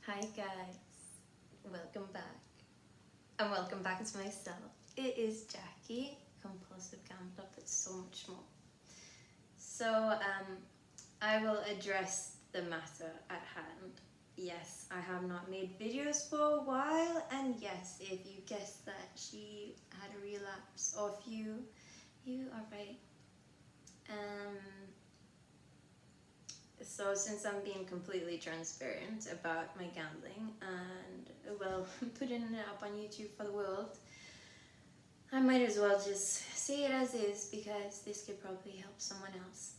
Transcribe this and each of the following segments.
Hi guys, welcome back. And welcome back to myself. It is Jackie, compulsive gambler, but so much more. So, I will address the matter at hand. Yes, I have not made videos for a while, and yes, if you guessed that she had a relapse, or if you are right. So since I'm being completely transparent about my gambling and putting it up on YouTube for the world, I might as well just say it as is because this could probably help someone else.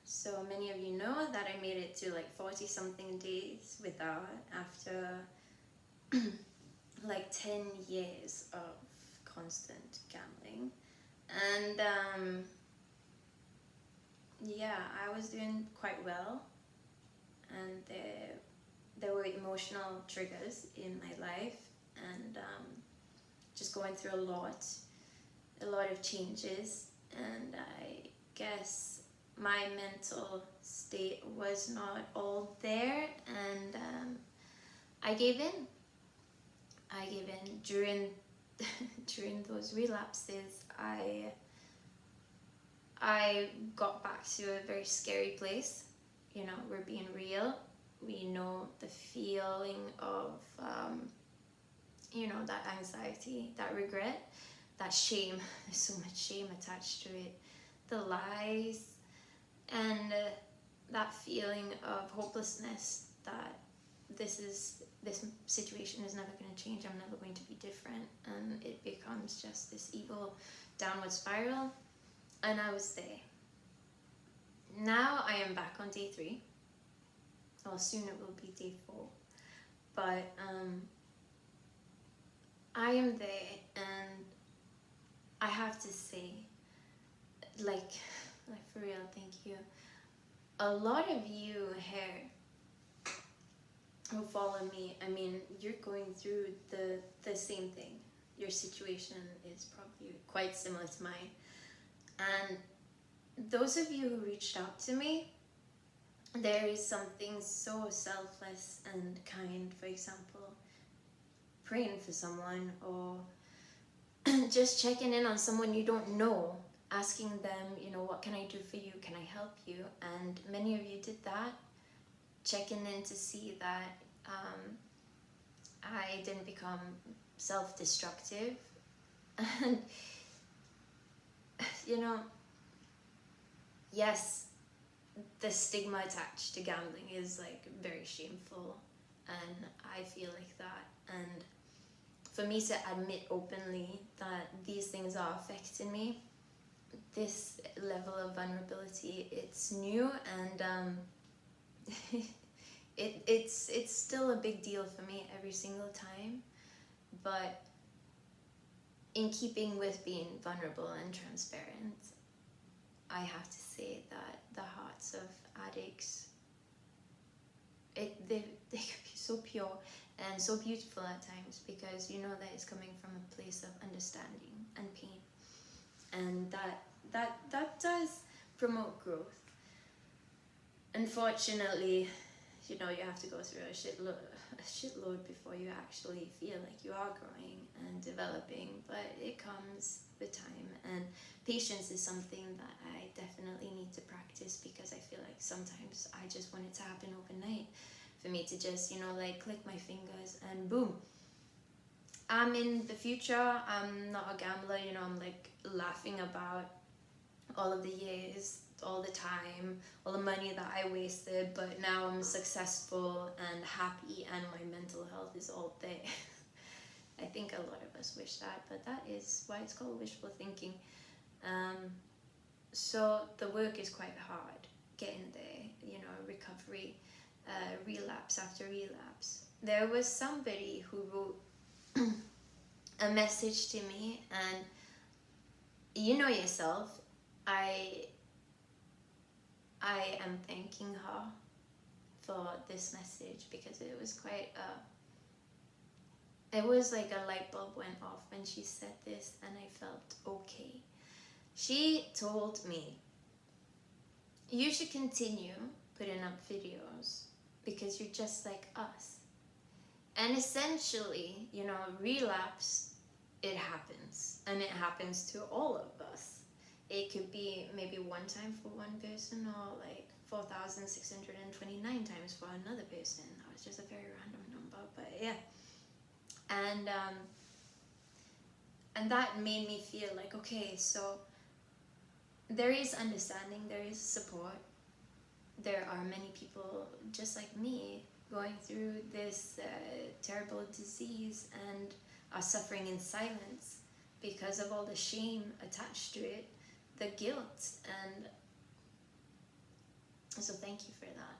So many of you know that I made it to like 40 something days without after like 10 years of constant gambling. And yeah, I was doing quite well, and there were emotional triggers in my life, and just going through a lot of changes, and I guess my mental state was not all there, and I gave in. During during those relapses. I got back to a very scary place. You know, we're being real. We know the feeling of that anxiety, that regret, that shame. There's so much shame attached to it. The lies, and that feeling of hopelessness that this situation is never going to change. I'm never going to be different, and it becomes just this evil downward spiral. And I was there. Now I am back on day 3. Well, soon it will be day 4. But I am there, and I have to say, like for real, thank you. A lot of you here who follow me, I mean, you're going through the same thing. Your situation is probably quite similar to mine. And those of you who reached out to me, there is something so selfless and kind. For example, praying for someone, or just checking in on someone you don't know, asking them, what can I do for you? Can I help you? And many of you did that, checking in to see that I didn't become self-destructive. And yes, the stigma attached to gambling is like very shameful, and I feel like that. And for me to admit openly that these things are affecting me, this level of vulnerability, it's new, and it's still a big deal for me every single time. But in keeping with being vulnerable and transparent, I have to say that the hearts of addicts, they could be so pure and so beautiful at times, because you know that it's coming from a place of understanding and pain, and that does promote growth. Unfortunately, you have to go through a shitload before you actually feel like you are growing and developing, but it comes with time, and patience is something that I definitely need to practice, because I feel like sometimes I just want it to happen overnight, for me to just click my fingers and boom, I'm in the future. I'm not a gambler, I'm like laughing about all of the years, all the time, all the money that I wasted, but now I'm successful and happy, and my mental health is all there. I think a lot of us wish that, but that is why it's called wishful thinking. So the work is quite hard, getting there, recovery, relapse after relapse. There was somebody who wrote a message to me, and you know yourself, I am thanking her for this message, because it was it was like a light bulb went off when she said this, and I felt okay. She told me, you should continue putting up videos, because you're just like us. And essentially, you know, relapse, it happens. And it happens to all of us. It could be maybe one time for one person, or like 4,629 times for another person. That was just a very random number, but yeah. And that made me feel like, okay, so there is understanding, there is support. There are many people just like me going through this terrible disease and are suffering in silence because of all the shame attached to it, the guilt, and so thank you for that.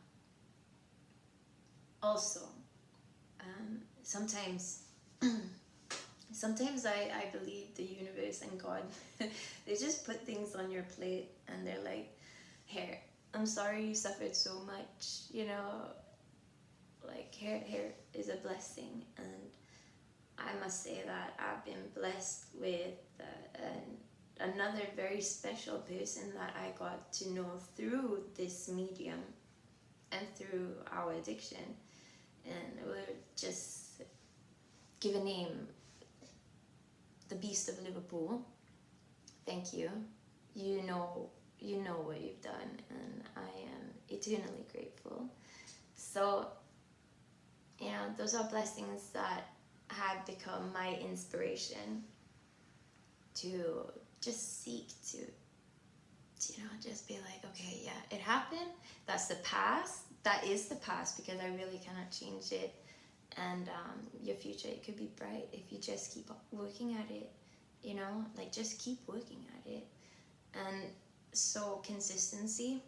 Also, sometimes I believe the universe and God, they just put things on your plate and they're like, here, I'm sorry you suffered so much, you know, like here is a blessing. And I must say that I've been blessed with another very special person that I got to know through this medium and through our addiction. And we'll just give a name, the Beast of Liverpool. Thank you. You know what you've done, and I am eternally grateful. So, you know, those are blessings that have become my inspiration to just seek to, you know, just be like, okay, yeah, it happened. That's the past. That is the past, because I really cannot change it. And your future, it could be bright if you just keep working at it, you know, like just keep working at it. And so consistency,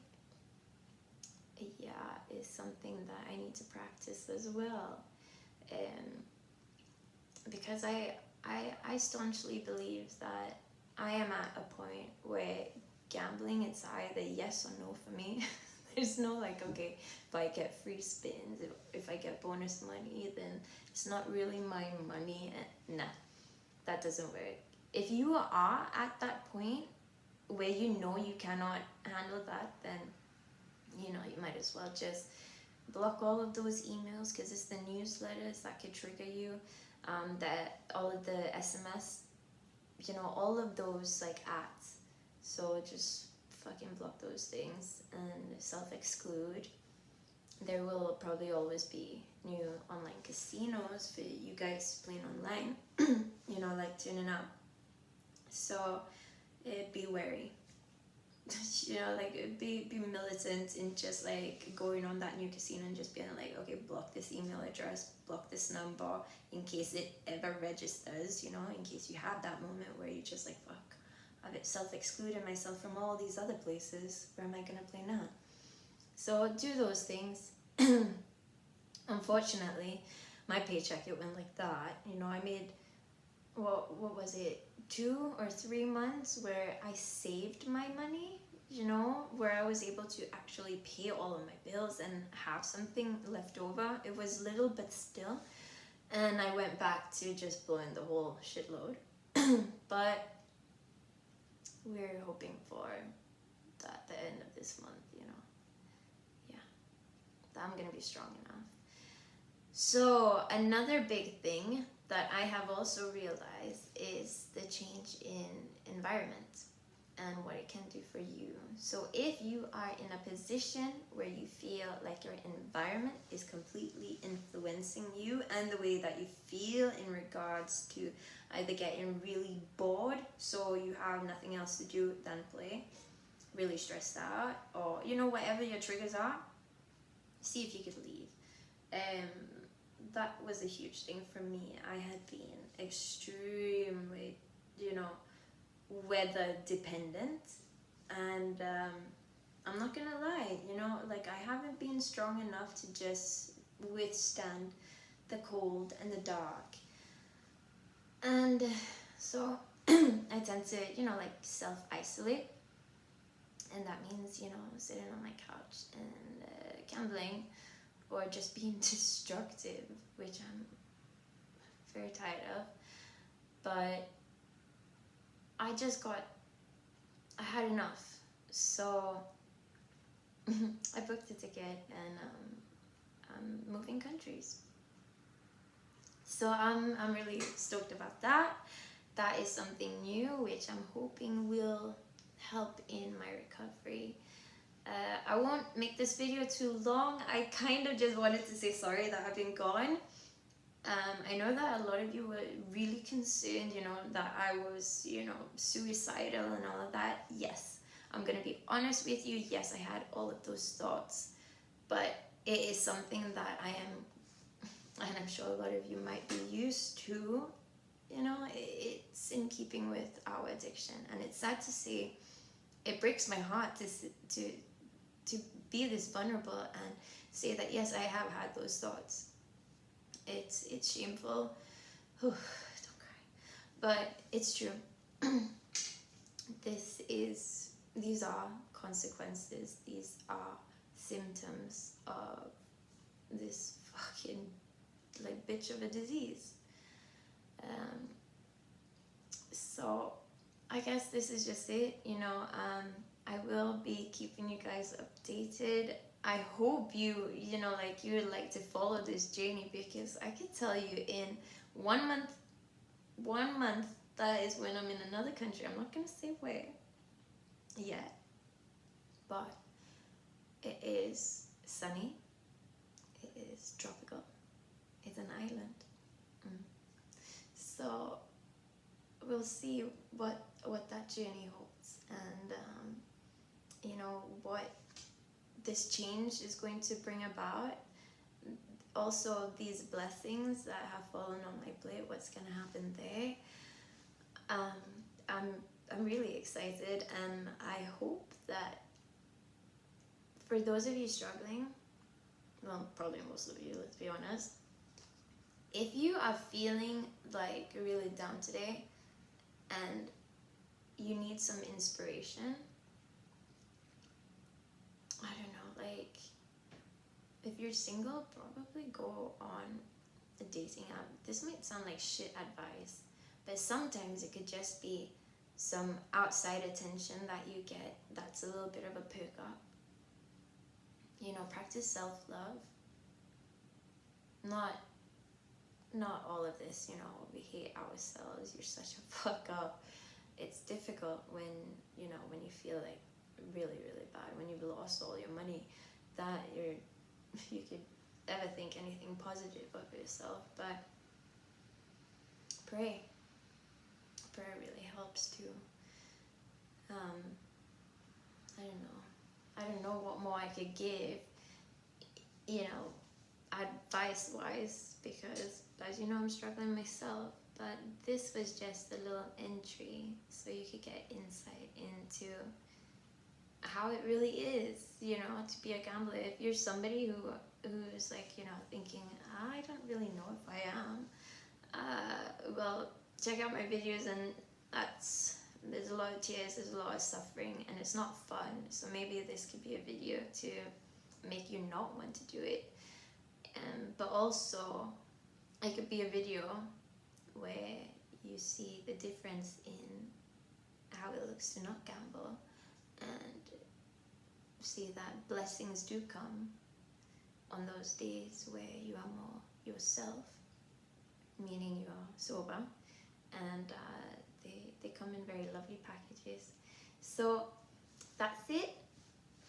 yeah, is something that I need to practice as well. Because I staunchly believe that I am at a point where gambling, it's either yes or no for me. There's no like, okay, if I get free spins, if I get bonus money, then it's not really my money. Nah, that doesn't work. If you are at that point where you know you cannot handle that, then you know you might as well just block all of those emails, because it's the newsletters that could trigger you, that all of the SMS, you know, all of those like ads. So just fucking block those things and self-exclude. There will probably always be new online casinos for you guys playing online, you know, like tuning up. So be wary. You know, like be militant in just like going on that new casino and just being like, okay, block this email address, block this number, in case it ever registers, you know, in case you have that moment where you're just like, fuck, I've self-excluded myself from all these other places, where am I gonna play now? So do those things. Unfortunately, my paycheck, it went like that. You know, I made, what was it, 2 or 3 months where I saved my money, you know, where I was able to actually pay all of my bills and have something left over. It was little, but still. And I went back to just blowing the whole shitload. But we're hoping for that the end of this month, you know, yeah, that I'm gonna be strong enough. So another big thing that I have also realized is the change in environment and what it can do for you. So if you are in a position where you feel like your environment is completely influencing you and the way that you feel in regards to either getting really bored, so you have nothing else to do than play, really stressed out, or you know, whatever your triggers are, see if you could leave. That was a huge thing for me. I had been extremely, you know, weather dependent, and I'm not gonna lie, you know, like I haven't been strong enough to just withstand the cold and the dark. And so I tend to, you know, like self-isolate, and that means, you know, sitting on my couch and gambling, or just being destructive, which I'm very tired of. But I had enough. So I booked a ticket, and surrounding countries. So I'm really stoked about that. That is something new, which I'm hoping will help in my recovery. I won't make this video too long. I kind of just wanted to say sorry that I've been gone. I know that a lot of you were really concerned, that I was, suicidal and all of that. Yes, I'm gonna be honest with you. Yes, I had all of those thoughts, but it is something that I am, and I'm sure a lot of you might be used to. It's in keeping with our addiction, and it's sad to say. It breaks my heart to be this vulnerable and say that yes, I have had those thoughts. It's shameful. Don't cry, but it's true. These are consequences. These are symptoms of this fucking like bitch of a disease. So I guess this is just it. I will be keeping you guys updated. I hope you would like to follow this journey, because I can tell you in 1 month, that is when I'm in another country. I'm not gonna say where yet, but it is sunny, it is tropical, it's an island. So we'll see what that journey holds, and what this change is going to bring about. Also, these blessings that have fallen on my plate, what's going to happen there. I'm really excited, and I hope that for those of you struggling, well, probably most of you, let's be honest, if you are feeling like really down today and you need some inspiration, I don't know, like, if you're single, probably go on a dating app. This might sound like shit advice, but sometimes it could just be some outside attention that you get that's a little bit of a perk up. Practice self-love. Not all of this, we hate ourselves, you're such a fuck up. It's difficult when you feel like really, really bad, when you've lost all your money, that you could ever think anything positive of yourself. But prayer really helps too. I don't know what more I could give, advice wise, because as you know, I'm struggling myself. But this was just a little entry so you could get insight into how it really is, to be a gambler. If you're somebody who's like, thinking, I don't really know if I am, well, check out my videos, and there's a lot of tears, there's a lot of suffering, and it's not fun. So maybe this could be a video to make you not want to do it. But also, it could be a video where you see the difference in how it looks to not gamble, and see that blessings do come on those days where you are more yourself, meaning you are sober, and they come in very lovely packages. So that's it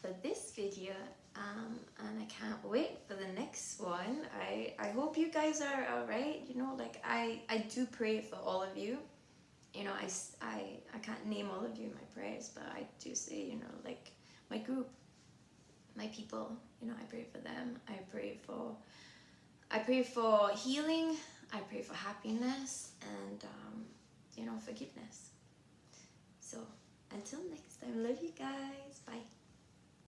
for this video, and I can't wait for the next one. I hope you guys are alright. I do pray for all of you. I can't name all of you in my prayers, but I do say, like my group, my people, I pray for them. I pray for healing, I pray for happiness, and forgiveness. So until next time, love you guys, bye.